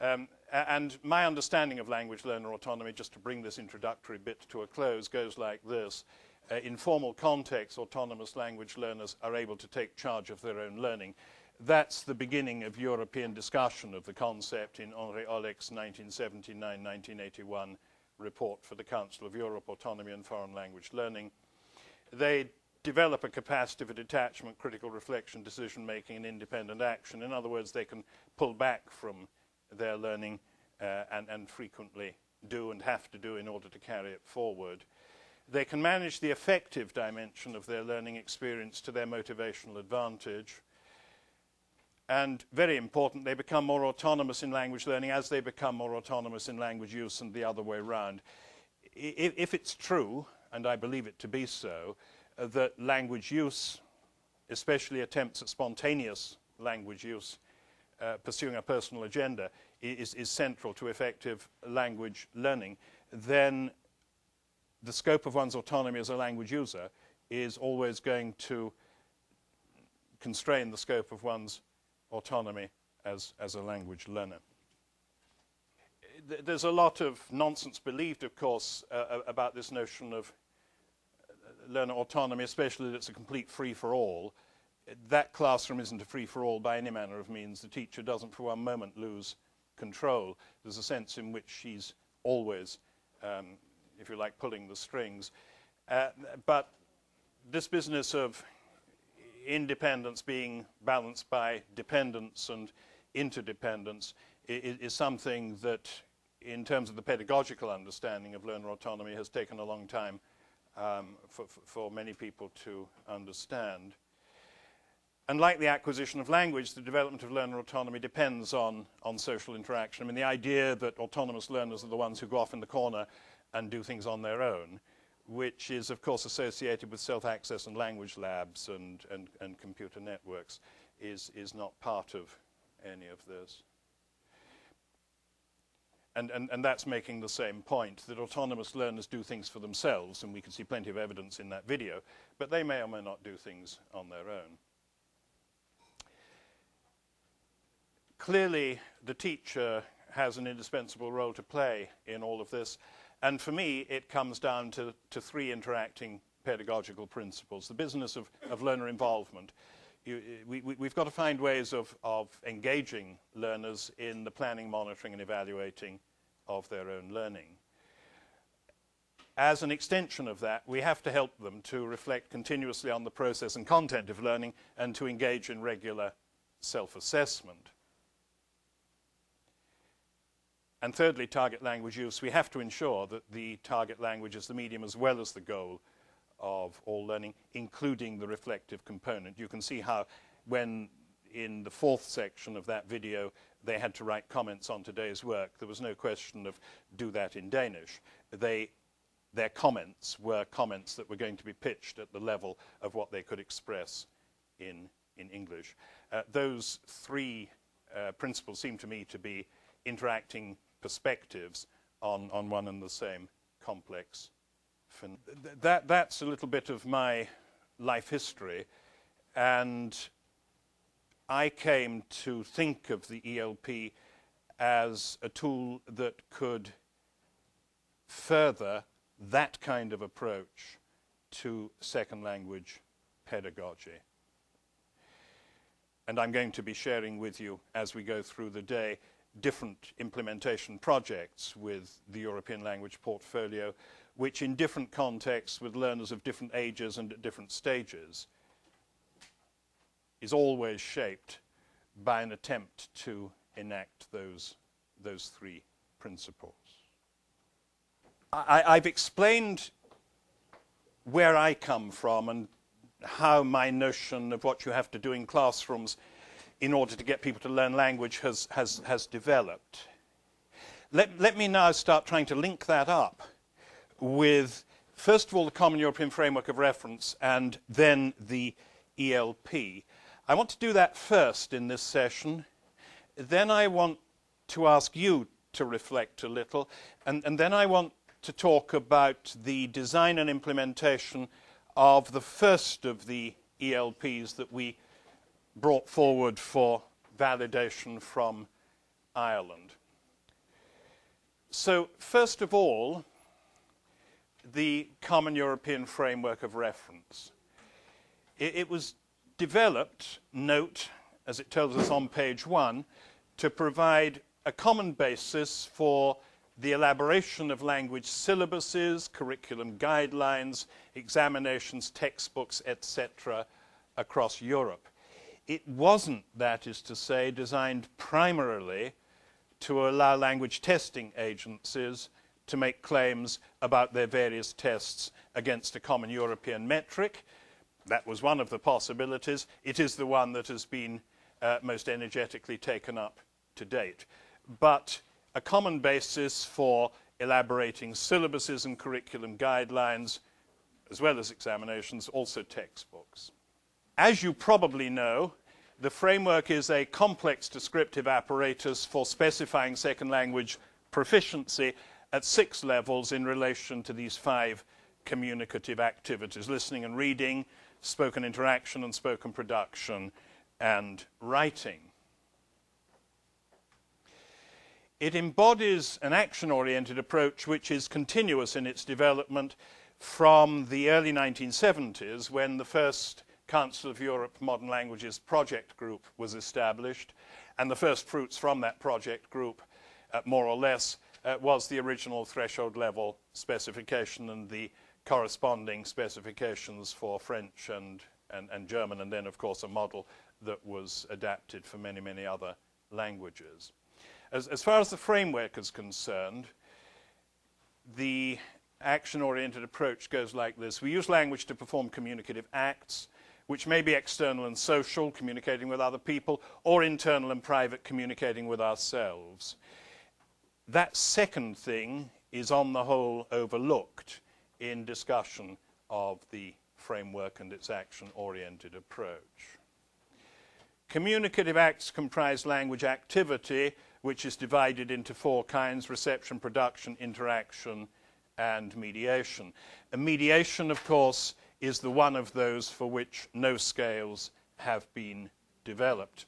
And my understanding of language learner autonomy, just to bring this introductory bit to a close, goes like this. In formal contexts, autonomous language learners are able to take charge of their own learning. That's the beginning of European discussion of the concept in Henri Olek's 1979-1981 report for the Council of Europe, Autonomy and Foreign Language Learning. They develop a capacity for detachment, critical reflection, decision-making, and independent action. In other words, they can pull back from their learning and frequently do and have to do in order to carry it forward. They can manage the affective dimension of their learning experience to their motivational advantage. And very important, they become more autonomous in language learning as they become more autonomous in language use and the other way around. If it's true, and I believe it to be so, that language use, especially attempts at spontaneous language use, pursuing a personal agenda, is central to effective language learning, then the scope of one's autonomy as a language user is always going to constrain the scope of one's autonomy as a language learner. There's a lot of nonsense believed, of course, about this notion of learner autonomy, especially that it's a complete free-for-all. That classroom isn't a free-for-all by any manner of means. The teacher doesn't for one moment lose control. There's a sense in which she's always, if you like, pulling the strings. But this business of independence being balanced by dependence and interdependence is something that, in terms of the pedagogical understanding of learner autonomy, has taken a long time for many people to understand. And like the acquisition of language, the development of learner autonomy depends on social interaction. I mean, the idea that autonomous learners are the ones who go off in the corner and do things on their own, which is, of course, associated with self-access and language labs and computer networks, is not part of any of this. And that's making the same point, that autonomous learners do things for themselves, and we can see plenty of evidence in that video, but they may or may not do things on their own. Clearly, the teacher has an indispensable role to play in all of this, and for me, it comes down to three interacting pedagogical principles. The business of learner involvement. We've got to find ways of engaging learners in the planning, monitoring, and evaluating of their own learning. As an extension of that, we have to help them to reflect continuously on the process and content of learning and to engage in regular self-assessment. And thirdly, target language use. We have to ensure that the target language is the medium as well as the goal of all learning, including the reflective component. You can see how when in the fourth section of that video they had to write comments on today's work, there was no question of do that in Danish. Their comments were comments that were going to be pitched at the level of what they could express in English. Those three principles seem to me to be interacting perspectives on one and the same complex phenomenon. That's a little bit of my life history, and I came to think of the ELP as a tool that could further that kind of approach to second language pedagogy. And I'm going to be sharing with you, as we go through the day, different implementation projects with the European language portfolio, which in different contexts with learners of different ages and at different stages is always shaped by an attempt to enact those three principles. I've explained where I come from and how my notion of what you have to do in classrooms in order to get people to learn language has developed. Let me now start trying to link that up with, first of all, the Common European Framework of Reference and then the ELP. I want to do that first in this session. Then I want to ask you to reflect a little, and then I want to talk about the design and implementation of the first of the ELPs that we brought forward for validation from Ireland. So, first of all, the Common European Framework of Reference. It was developed, note, as it tells us on page 1, to provide a common basis for the elaboration of language syllabuses, curriculum guidelines, examinations, textbooks, etc. across Europe. It wasn't, that is to say, designed primarily to allow language testing agencies to make claims about their various tests against a common European metric. That was one of the possibilities. It is the one that has been most energetically taken up to date. But a common basis for elaborating syllabuses and curriculum guidelines, as well as examinations, also textbooks. As you probably know, the framework is a complex descriptive apparatus for specifying second language proficiency at 6 levels in relation to these 5 communicative activities: listening and reading, spoken interaction and spoken production, and writing. It embodies an action-oriented approach which is continuous in its development from the early 1970s, when the first Council of Europe Modern Languages project group was established, and the first fruits from that project group, more or less, was the original threshold level specification and the corresponding specifications for French and German, and then, of course, a model that was adapted for many, many other languages. As far as the framework is concerned, the action-oriented approach goes like this. We use language to perform communicative acts, which may be external and social, communicating with other people, or internal and private, communicating with ourselves. That second thing is on the whole overlooked in discussion of the framework and its action-oriented approach. Communicative acts comprise language activity, which is divided into 4 kinds: reception, production, interaction, and mediation. And mediation, of course, is the one of those for which no scales have been developed.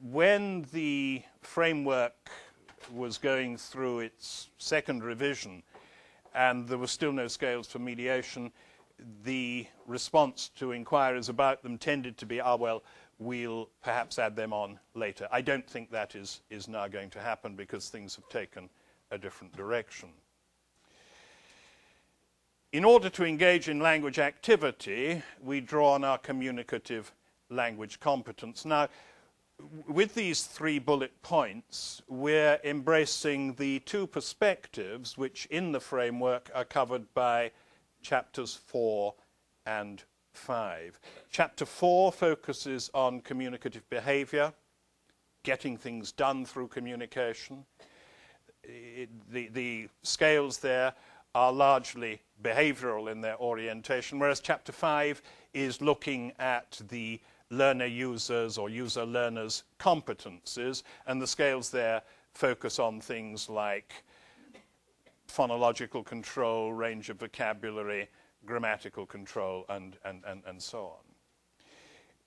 When the framework was going through its second revision and there were still no scales for mediation, the response to inquiries about them tended to be, well, we'll perhaps add them on later. I don't think that is now going to happen because things have taken a different direction. In order to engage in language activity, we draw on our communicative language competence. Now, with these 3 bullet points, we're embracing the 2 perspectives which in the framework are covered by chapters 4 and 5. Chapter 4 focuses on communicative behavior, getting things done through communication. The scales there are largely behavioral in their orientation, whereas chapter 5 is looking at the learner-users or user-learners' competences, and the scales there focus on things like phonological control, range of vocabulary, grammatical control, and so on.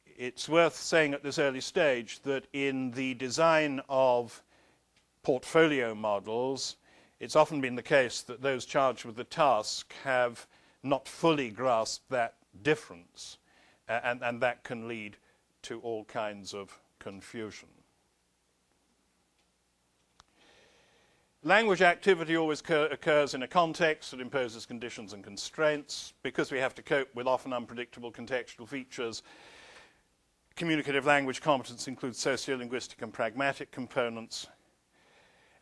It's worth saying at this early stage that in the design of portfolio models, it's often been the case that those charged with the task have not fully grasped that difference, and that can lead to all kinds of confusion. Language activity always occurs in a context that imposes conditions and constraints. Because we have to cope with often unpredictable contextual features, communicative language competence includes sociolinguistic and pragmatic components.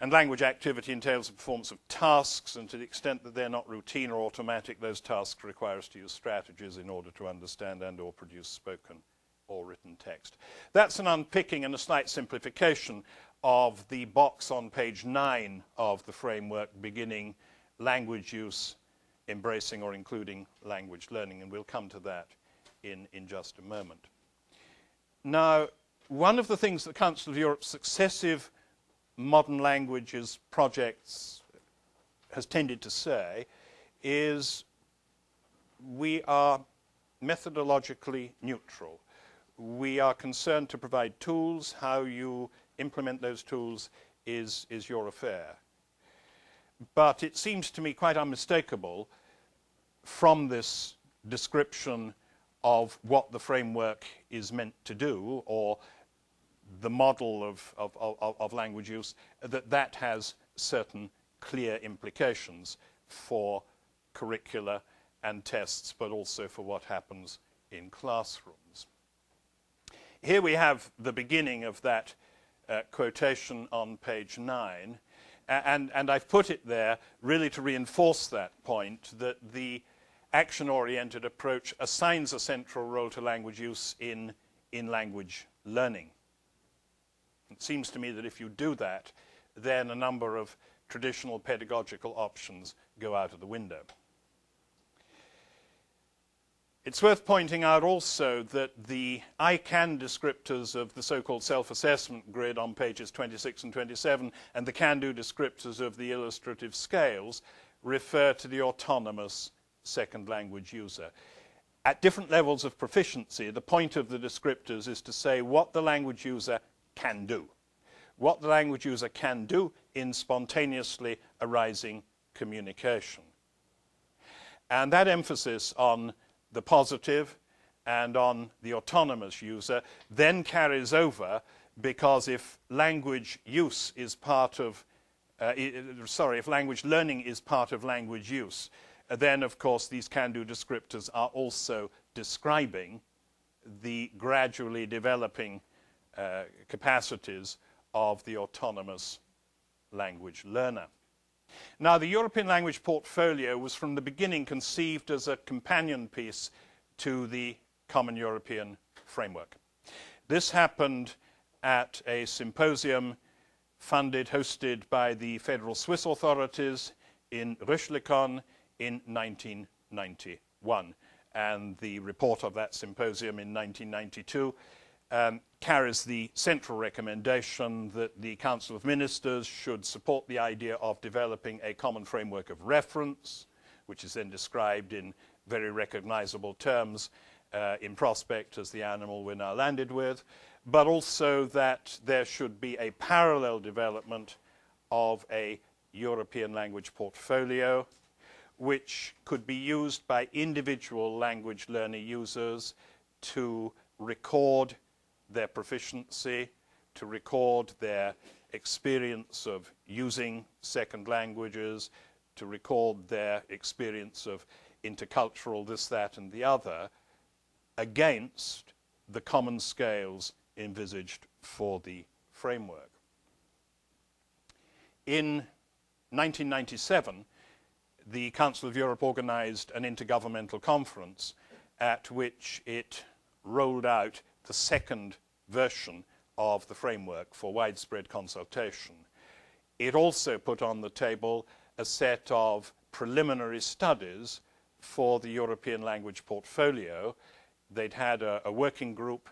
And language activity entails the performance of tasks, and to the extent that they're not routine or automatic, those tasks require us to use strategies in order to understand and or produce spoken or written text. That's an unpicking and a slight simplification of the box on page 9 of the framework, beginning language use, embracing or including language learning, and we'll come to that in just a moment. Now, one of the things that the Council of Europe's successive modern languages projects has tended to say is we are methodologically neutral. We are concerned to provide tools. How you implement those tools is your affair. but it seems to me quite unmistakable from this description of what the framework is meant to do, or the model of language use, that has certain clear implications for curricula and tests, but also for what happens in classrooms. Here we have the beginning of that quotation on page 9, and I've put it there really to reinforce that point, that the action-oriented approach assigns a central role to language use in language learning. It seems to me that if you do that, then a number of traditional pedagogical options go out of the window. It's worth pointing out also that the I can descriptors of the so-called self-assessment grid on pages 26 and 27 and the can-do descriptors of the illustrative scales refer to the autonomous second language user. At different levels of proficiency, the point of the descriptors is to say what the language user can do. What the language user can do in spontaneously arising communication. And that emphasis on the positive and on the autonomous user then carries over, because if language use is part of, if language learning is part of language use, then of course these can-do descriptors are also describing the gradually developing capacities of the autonomous language learner. Now, the European Language Portfolio was from the beginning conceived as a companion piece to the Common European Framework. This happened at a symposium hosted by the federal Swiss authorities in Röschlikon in 1991. And the report of that symposium in 1992 carries the central recommendation that the Council of Ministers should support the idea of developing a common framework of reference, which is then described in very recognizable terms in prospect as the animal we're now landed with, but also that there should be a parallel development of a European language portfolio, which could be used by individual language learner users to record their proficiency, to record their experience of using second languages, to record their experience of intercultural this, that, and the other, against the common scales envisaged for the framework. In 1997, the Council of Europe organized an intergovernmental conference at which it rolled out the second version of the framework for widespread consultation. It also put on the table a set of preliminary studies for the European language portfolio. They'd had a working group,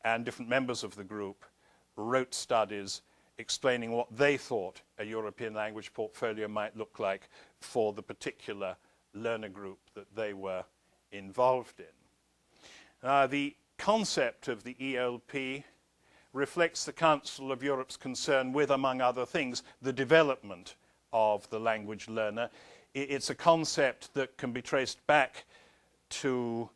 and different members of the group wrote studies explaining what they thought a European language portfolio might look like for the particular learner group that they were involved in. The concept of the ELP reflects the Council of Europe's concern with, among other things, the development of the language learner. It's a concept that can be traced back to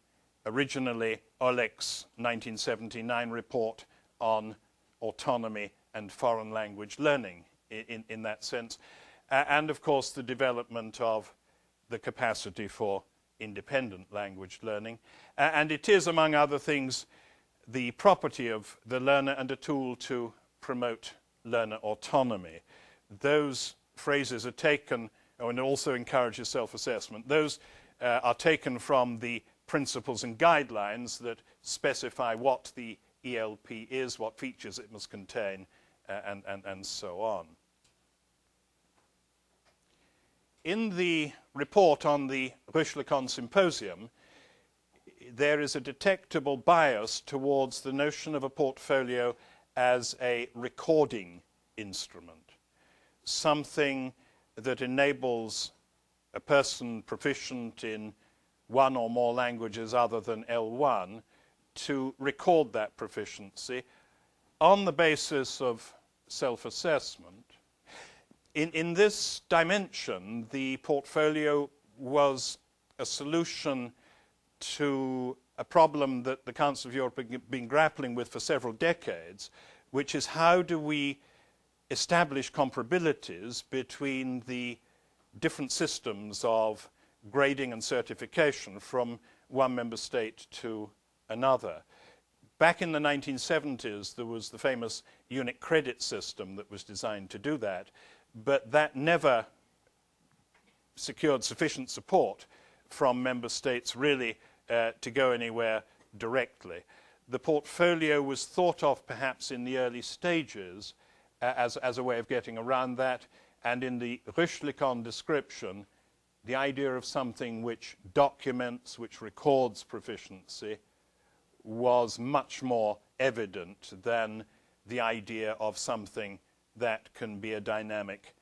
originally Oleg's 1979 report on autonomy and foreign language learning in that sense, and of course the development of the capacity for independent language learning. And it is, among other things, the property of the learner and a tool to promote learner autonomy. Those phrases are taken, and also encourages self-assessment. Those are taken from the principles and guidelines that specify what the ELP is, what features it must contain, and so on. In the report on the Röschlikon Symposium, there is a detectable bias towards the notion of a portfolio as a recording instrument, something that enables a person proficient in one or more languages other than L1 to record that proficiency on the basis of self-assessment. In this dimension, the portfolio was a solution to a problem that the Council of Europe has been grappling with for several decades, which is how do we establish comparabilities between the different systems of grading and certification from one member state to another. Back in the 1970s, there was the famous unit credit system that was designed to do that, but that never secured sufficient support from member states really to go anywhere directly. The portfolio was thought of perhaps in the early stages as a way of getting around that, and in the Rüschlikon description, the idea of something which documents, which records proficiency, was much more evident than the idea of something that can be a dynamic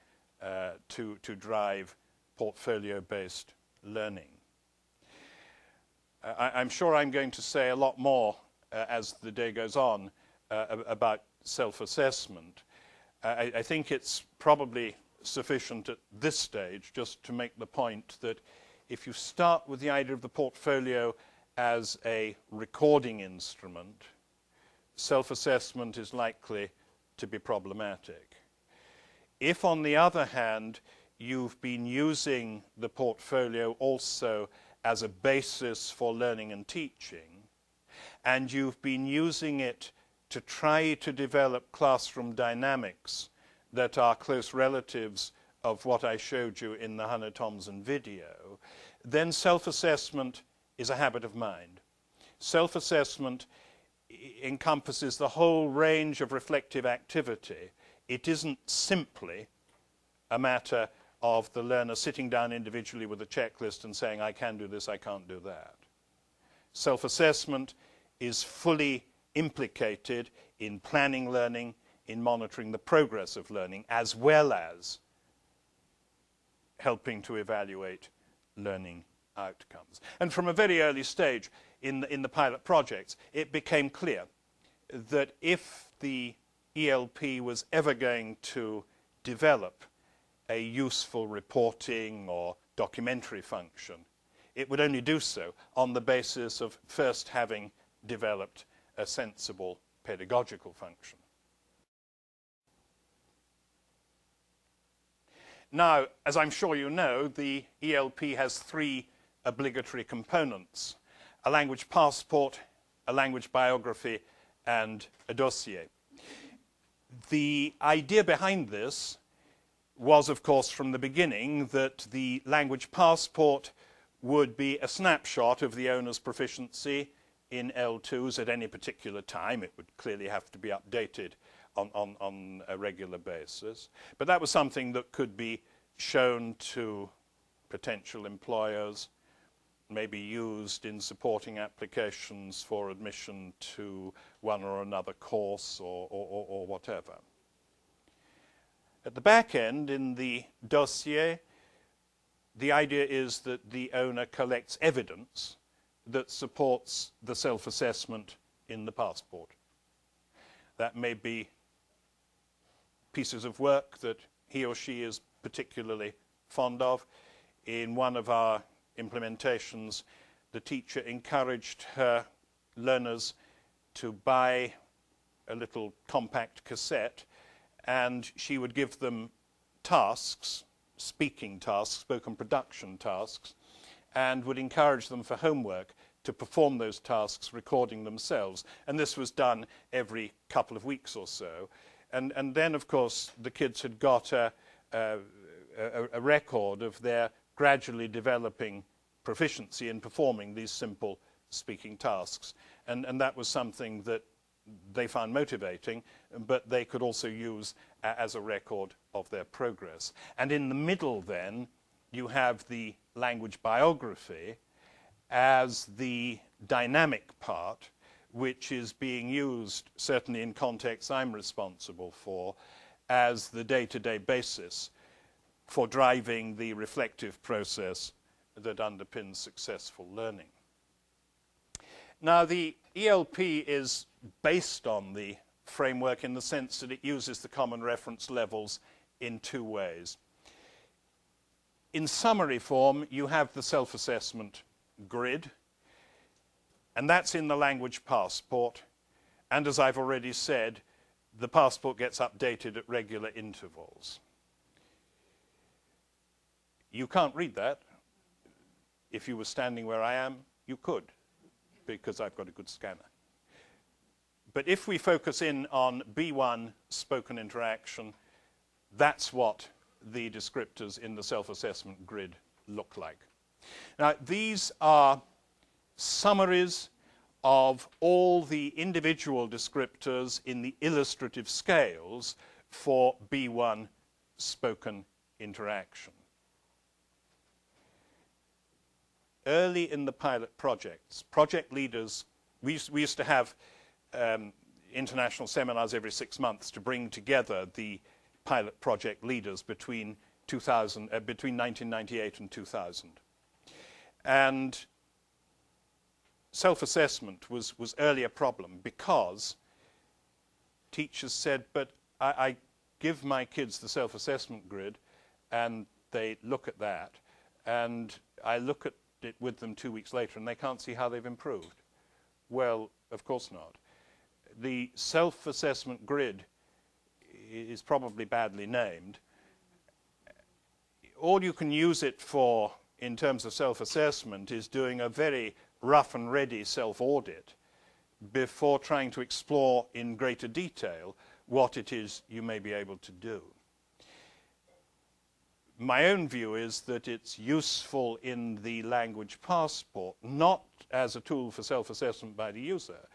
to drive portfolio-based learning. I'm sure I'm going to say a lot more as the day goes on about self-assessment. I think it's probably sufficient at this stage just to make the point that if you start with the idea of the portfolio as a recording instrument, self-assessment is likely to be problematic. If, on the other hand, you've been using the portfolio also as a basis for learning and teaching, and you've been using it to try to develop classroom dynamics that are close relatives of what I showed you in the Hannah Thompson video, then self-assessment is a habit of mind. Self-assessment encompasses the whole range of reflective activity. It isn't simply a matter of the learner sitting down individually with a checklist and saying, I can do this, I can't do that. Self-assessment is fully implicated in planning learning, in monitoring the progress of learning, as well as helping to evaluate learning outcomes. And from a very early stage in the pilot projects, it became clear that if the ELP was ever going to develop a useful reporting or documentary function, it would only do so on the basis of first having developed a sensible pedagogical function. Now, as I'm sure you know, the ELP has three obligatory components: a language passport, a language biography, and a dossier. The idea behind this was, of course, from the beginning that the language passport would be a snapshot of the owner's proficiency in L2s at any particular time. It would clearly have to be updated on a regular basis. But that was something that could be shown to potential employers, maybe used in supporting applications for admission to one or another course or whatever. At the back end, in the dossier, the idea is that the owner collects evidence that supports the self-assessment in the passport. That may be pieces of work that he or she is particularly fond of. In one of our implementations, the teacher encouraged her learners to buy a little compact cassette, and she would give them tasks, speaking tasks, spoken production tasks, and would encourage them for homework to perform those tasks, recording themselves. And this was done every couple of weeks or so. And then, of course, the kids had got a record of their gradually developing proficiency in performing these simple speaking tasks. And that was something that they found motivating, but they could also use as a record of their progress. And in the middle, then, you have the language biography as the dynamic part, which is being used, certainly in contexts I'm responsible for, as the day-to-day basis for driving the reflective process that underpins successful learning. Now, the ELP is based on the framework in the sense that it uses the common reference levels in two ways. In summary form, you have the self-assessment grid, and that's in the language passport. And as I've already said, the passport gets updated at regular intervals. You can't read that. If you were standing where I am, you could, because I've got a good scanner. But if we focus in on B1 spoken interaction, that's what the descriptors in the self-assessment grid look like. Now, these are summaries of all the individual descriptors in the illustrative scales for B1 spoken interaction. Early in the pilot projects, project leaders, we used to have international seminars every 6 months to bring together the pilot project leaders between 1998 and 2000. And self-assessment was early a problem because teachers said, but I give my kids the self-assessment grid and they look at that, and I look at it with them 2 weeks later and they can't see how they've improved. Well, of course not. The self-assessment grid is probably badly named. All you can use it for in terms of self-assessment is doing a very rough and ready self-audit before trying to explore in greater detail what it is you may be able to do. My own view is that it's useful in the language passport, not as a tool for self-assessment by the user,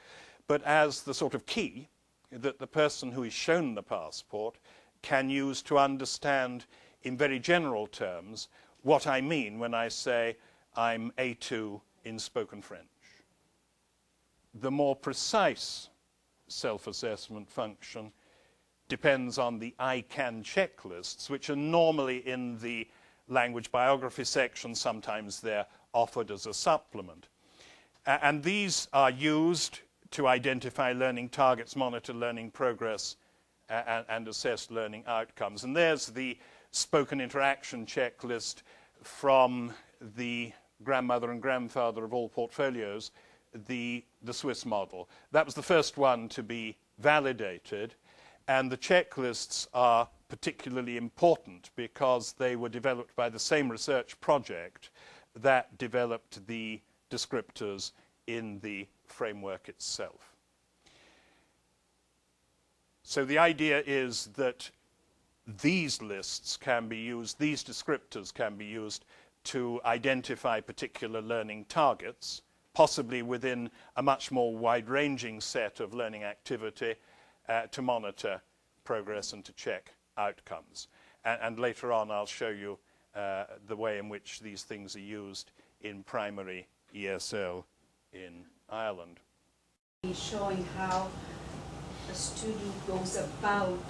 but as the sort of key that the person who is shown the passport can use to understand in very general terms what I mean when I say I'm A2 in spoken French. The more precise self-assessment function depends on the I can checklists, which are normally in the language biography section. Sometimes they're offered as a supplement. And these are used to identify learning targets, monitor learning progress, and assess learning outcomes. And there's the spoken interaction checklist from the grandmother and grandfather of all portfolios, the Swiss model. That was the first one to be validated, and the checklists are particularly important because they were developed by the same research project that developed the descriptors in the framework itself. So the idea is that these lists can be used, these descriptors can be used to identify particular learning targets, possibly within a much more wide-ranging set of learning activity, to monitor progress and to check outcomes. And later on I'll show you the way in which these things are used in primary ESL in Ireland. Showing how a student goes about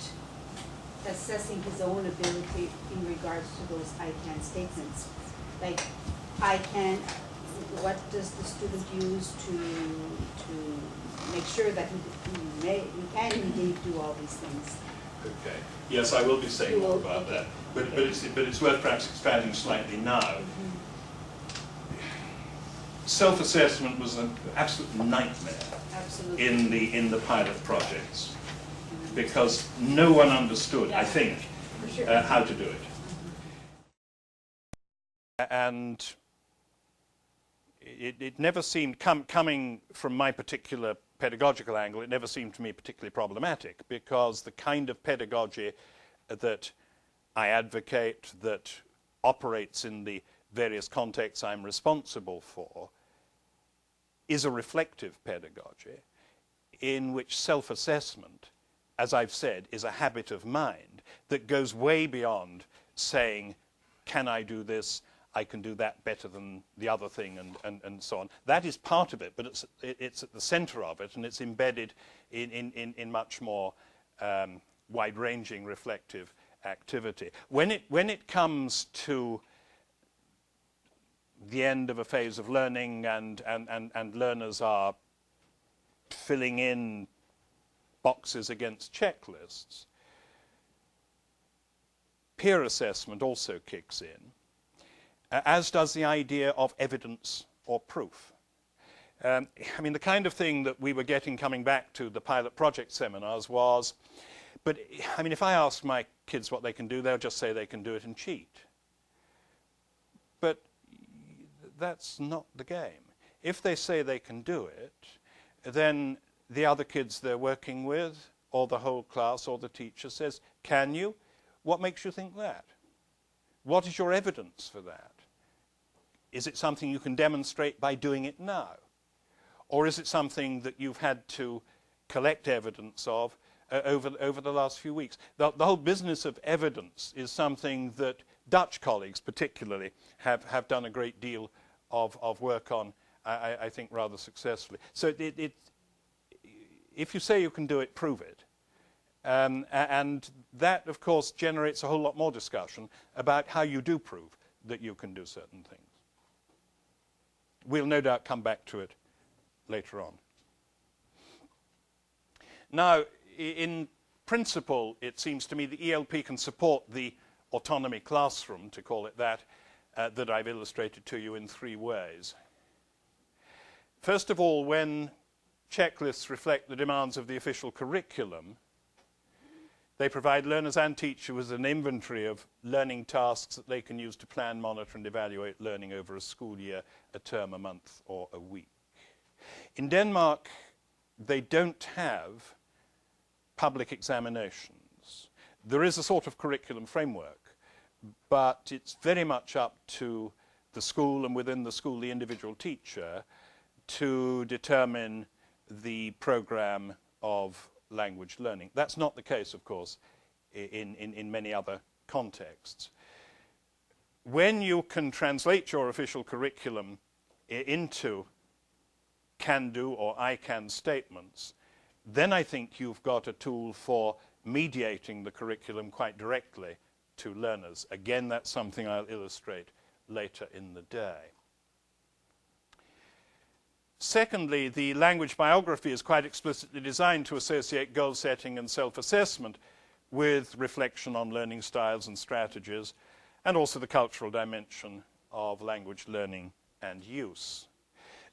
assessing his own ability in regards to those I can statements. Like, I can, what does the student use to make sure that he can indeed do all these things? Okay. Yes, I will be saying more about that. But it's worth perhaps expanding slightly now. Mm-hmm. Self-assessment was an absolute nightmare in the pilot projects because no one understood, I think, how to do it. And it never seemed, coming from my particular pedagogical angle, it never seemed to me particularly problematic because the kind of pedagogy that I advocate, that operates in the various contexts I'm responsible for, is a reflective pedagogy in which self-assessment, as I've said, is a habit of mind that goes way beyond saying, can I do this? I can do that better than the other thing, and so on. That is part of it, but it's at the center of it, and it's embedded in much more wide-ranging reflective activity. When it comes to the end of a phase of learning and learners are filling in boxes against checklists, peer assessment also kicks in, as does the idea of evidence or proof. I mean, the kind of thing that we were getting coming back to the pilot project seminars was, but I mean, if I ask my kids what they can do, they'll just say they can do it and cheat. But that's not the game. If they say they can do it, then the other kids they're working with, or the whole class, or the teacher says, can you? What makes you think that? What is your evidence for that? Is it something you can demonstrate by doing it now? Or is it something that you've had to collect evidence of over the last few weeks? The whole business of evidence is something that Dutch colleagues particularly have done a great deal of work on, I think rather successfully. So if you say you can do it, prove it. And that, of course, generates a whole lot more discussion about how you do prove that you can do certain things. We'll no doubt come back to it later on. Now, in principle, it seems to me the ELP can support the autonomy classroom, to call it that, that I've illustrated to you in 3 ways. First of all, when checklists reflect the demands of the official curriculum, they provide learners and teachers with an inventory of learning tasks that they can use to plan, monitor, and evaluate learning over a school year, a term, a month, or a week. In Denmark, they don't have public examinations. There is a sort of curriculum framework, but it's very much up to the school, and within the school, the individual teacher, to determine the program of language learning. That's not the case, of course, in many other contexts. When you can translate your official curriculum into can-do or I can statements, then I think you've got a tool for mediating the curriculum quite directly to learners. Again, that's something I'll illustrate later in the day. Secondly, the language biography is quite explicitly designed to associate goal setting and self-assessment with reflection on learning styles and strategies, and also the cultural dimension of language learning and use.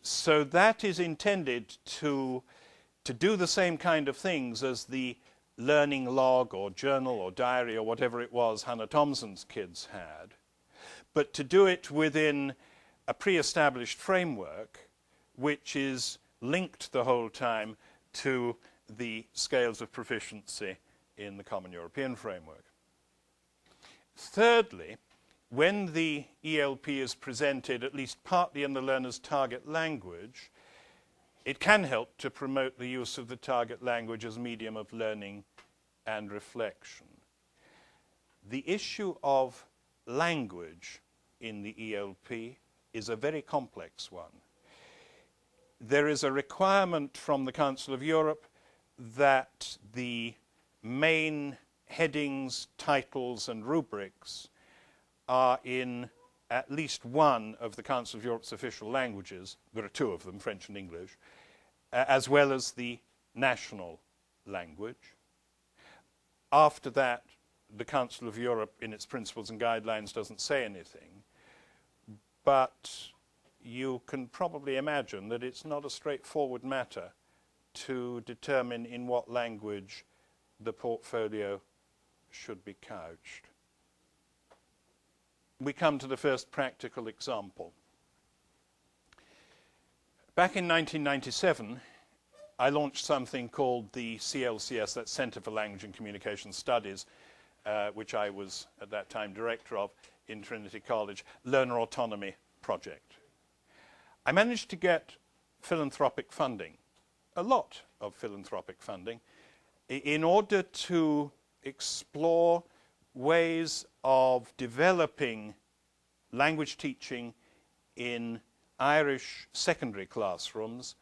So that is intended to do the same kind of things as the learning log or journal or diary or whatever it was Hannah Thompson's kids had, but to do it within a pre-established framework which is linked the whole time to the scales of proficiency in the Common European Framework. Thirdly, when the ELP is presented at least partly in the learner's target language, it can help to promote the use of the target language as medium of learning and reflection. The issue of language in the ELP is a very complex one. There is a requirement from the Council of Europe that the main headings, titles, and rubrics are in at least one of the Council of Europe's official languages. There are 2 of them, French and English, as well as the national language. After that, the Council of Europe, in its principles and guidelines, doesn't say anything, but you can probably imagine that it's not a straightforward matter to determine in what language the portfolio should be couched. We come to the first practical example. Back in 1997, I launched something called the CLCS, that's Centre for Language and Communication Studies, which I was at that time director of in Trinity College, Learner Autonomy Project. I managed to get philanthropic funding, a lot of philanthropic funding, in order to explore ways of developing language teaching in Irish secondary classrooms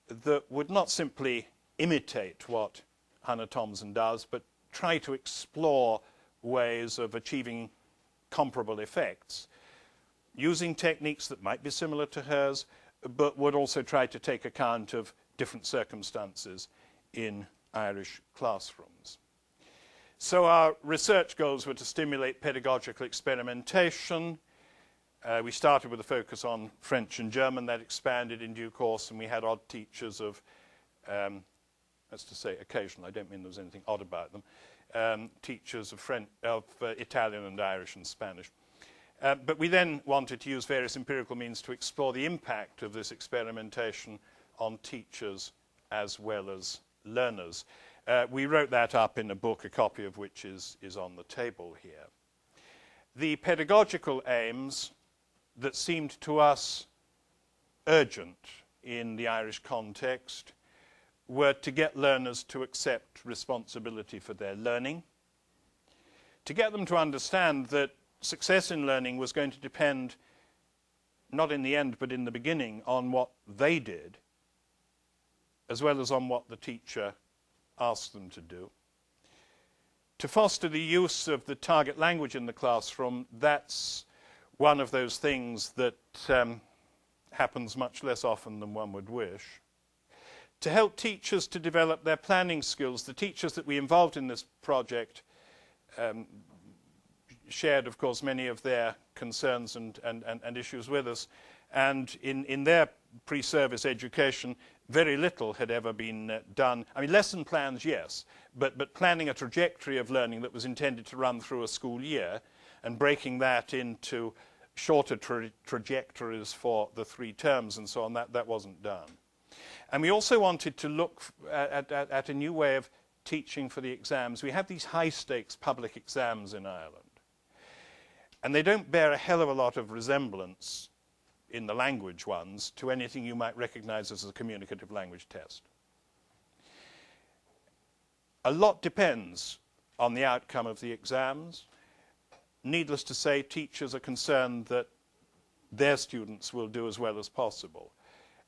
that would not simply imitate what Hannah Thompson does, but try to explore ways of achieving comparable effects, using techniques that might be similar to hers, but would also try to take account of different circumstances in Irish classrooms. So our research goals were to stimulate pedagogical experimentation. We started with a focus on French and German. That expanded in due course, and we had odd teachers of, that's to say occasional, I don't mean there was anything odd about them, teachers of Italian and Irish and Spanish. But we then wanted to use various empirical means to explore the impact of this experimentation on teachers as well as learners. We wrote that up in a book, a copy of which is on the table here. The pedagogical aims that seemed to us urgent in the Irish context were to get learners to accept responsibility for their learning, to get them to understand that success in learning was going to depend, not in the end, but in the beginning, on what they did, as well as on what the teacher asked them to do. To foster the use of the target language in the classroom, that's one of those things that happens much less often than one would wish. To help teachers to develop their planning skills, the teachers that we involved in this project shared, of course, many of their concerns and issues with us. And in their pre-service education, very little had ever been done. I mean, lesson plans, yes, but planning a trajectory of learning that was intended to run through a school year and breaking that into shorter trajectories for the 3 terms and so on, that wasn't done. And we also wanted to look at a new way of teaching for the exams. We have these high-stakes public exams in Ireland, and they don't bear a hell of a lot of resemblance in the language ones to anything you might recognize as a communicative language test. A lot depends on the outcome of the exams. Needless to say, teachers are concerned that their students will do as well as possible.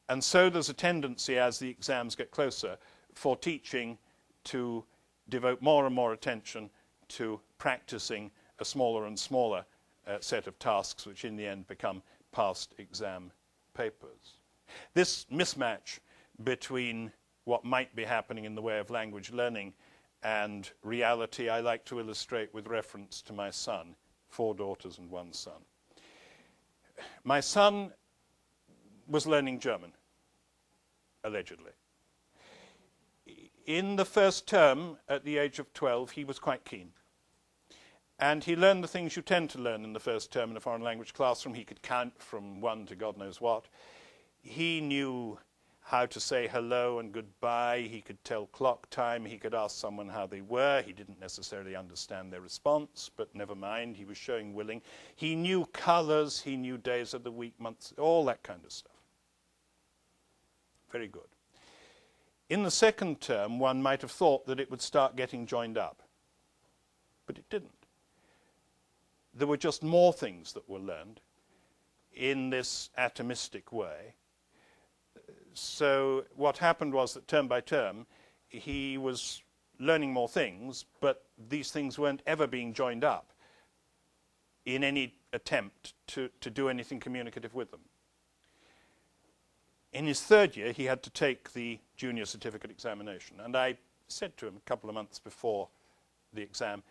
And so there's a tendency, as the exams get closer, for teaching to devote more and more attention to practicing a smaller and smaller set of tasks, which in the end become past exam papers. This mismatch between what might be happening in the way of language learning and reality I like to illustrate with reference to my son, 4 daughters and 1 son. My son was learning German, allegedly. In the first term, at the age of 12, he was quite keen. And he learned the things you tend to learn in the first term in a foreign language classroom. He could count from 1 to God knows what. He knew how to say hello and goodbye. He could tell clock time. He could ask someone how they were. He didn't necessarily understand their response, but never mind. He was showing willing. He knew colors. He knew days of the week, months, all that kind of stuff. Very good. In the second term, one might have thought that it would start getting joined up, but it didn't. There were just more things that were learned in this atomistic way. So what happened was that term by term, he was learning more things, but these things weren't ever being joined up in any attempt to do anything communicative with them. In his 3rd year, he had to take the junior certificate examination. And I said to him a couple of months before the exam,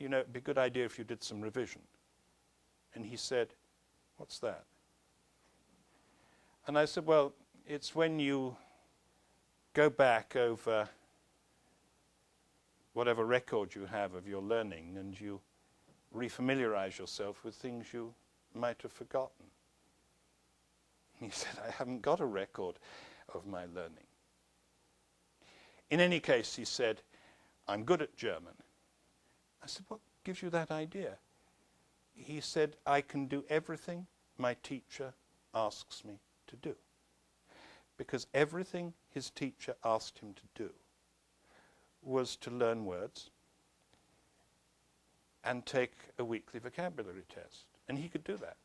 you know, it'd be a good idea if you did some revision. And he said, what's that? And I said, well, it's when you go back over whatever record you have of your learning and you refamiliarize yourself with things you might have forgotten. He said, I haven't got a record of my learning. In any case, he said, I'm good at German. I said, what gives you that idea? He said, I can do everything my teacher asks me to do. Because everything his teacher asked him to do was to learn words and take a weekly vocabulary test. And he could do that.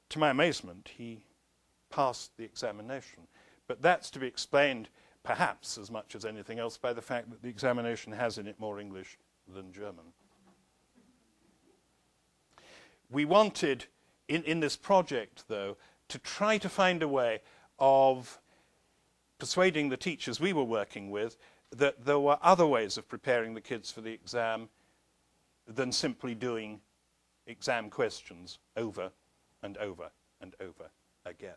To my amazement, he passed the examination. But that's to be explained, perhaps as much as anything else, by the fact that the examination has in it more English than German. We wanted, in this project, though, to try to find a way of persuading the teachers we were working with that there were other ways of preparing the kids for the exam than simply doing exam questions over and over and over again.